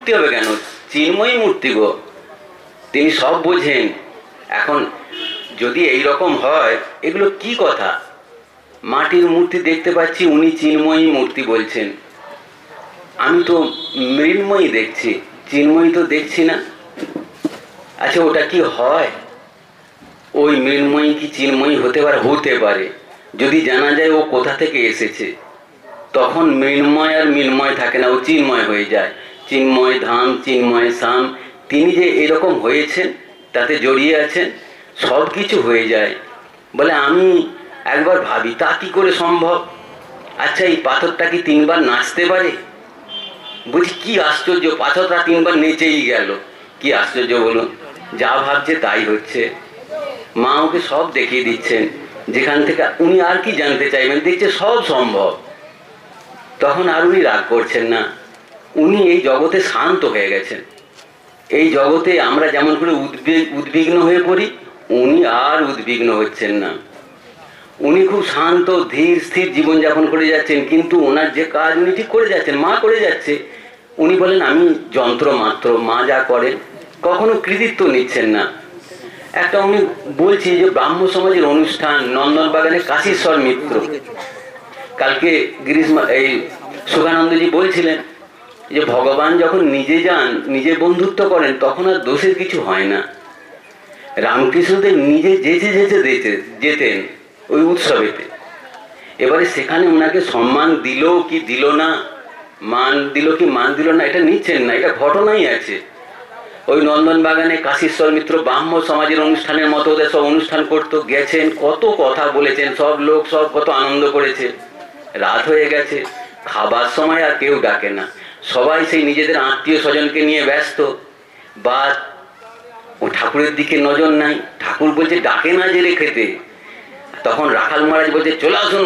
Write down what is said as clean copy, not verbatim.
মূর্তি হবে কেন? চিন্ময়ী মূর্তি গো, তিনি সব বোঝেন। এখন যদি এই রকম হয়, এগুলো কি কথা? মাটির মূর্তি দেখতে পাচ্ছি, উনি চিন্ময়ী মূর্তি বলছেন। আমি তো মৃন্ময়ী দেখছি, চিন্ময়ী তো দেখছি না। আচ্ছা, ওটা কি হয়? ওই মৃন্ময়ী কি চিন্ময়ী হতে পারে? হতে পারে, যদি জানা যায় ও কোথা থেকে এসেছে। তখন মৃন্ময় আর মৃন্ময় থাকে না, ও চিন্ময় হয়ে যায়। চিন্ময় ধাম, চিন্ময় শাম, তিনি যে এরকম হয়েছেন, তাতে জড়িয়ে আছেন, সব কিছু হয়ে যায়। বলে আমি একবার ভাবি, তা কি করে সম্ভব? আচ্ছা, এই পাথরটা কি 3 বার নাচতে পারে? বলছি কি আশ্চর্য, পাথরটা 3 বার নেচেই গেল। কি আশ্চর্য বলুন, যা ভাবছে তাই হচ্ছে। মা ওকে সব দেখিয়ে দিচ্ছেন, যেখান থেকে উনি আর কি জানতে চাইবেন, দেখছে সব সম্ভব। তখন আর উনি রাগ করছেন না, উনি এই জগতে শান্ত হয়ে গেছেন। এই জগতে আমরা যেমন করে উদ্বিগ্ন হয়ে পড়ি, উনি আর উদ্বিগ্ন হচ্ছেন না। উনি খুব শান্ত ধীর স্থির জীবনযাপন করে যাচ্ছেন, কিন্তু ওনার যে কাজ উনি ঠিক করে যাচ্ছেন, মা করে যাচ্ছে। উনি বলেন আমি যন্ত্র মাত্র, মা যা করেন, কখনো কৃতিত্ব নিচ্ছেন না। একটা উনি বলছি যে ব্রাহ্ম সমাজের অনুষ্ঠান নন্দনবাগানে কাশীশ্বর মিত্র, কালকে এই সুখানন্দজি বলছিলেন যে ভগবান যখন নিজে যান, নিজে বন্ধুত্ব করেন, তখন আর দোষের কিছু হয় না। রামকৃষ্ণদেব নিজে যেতেন ওই উৎসবেতে। এবারে সেখানে ওনাকে সম্মান দিল কি দিল না, মান দিল কি মান দিল না, এটা নিচ্ছেন না, এটা ঘটনাই আছে। ওই নন্দনবাগানে কাশীশ্বর মিত্র ব্রাহ্ম সমাজের অনুষ্ঠানের মতো ওদের সব অনুষ্ঠান করতো, গেছেন, কত কথা বলেছেন, সব লোক সব কত আনন্দ করেছে। রাত হয়ে গেছে, খাবার সময় আর কেউ ডাকে না, সবাই সেই নিজেদের আত্মীয় স্বজনকে নিয়ে ব্যস্ত। বা ও ঠাকুরের দিকে নজর নাই, ঠাকুর বলছে ডাকে না যে রে খেতে। তখন রাখাল মহারাজ বলছে চলে আসুন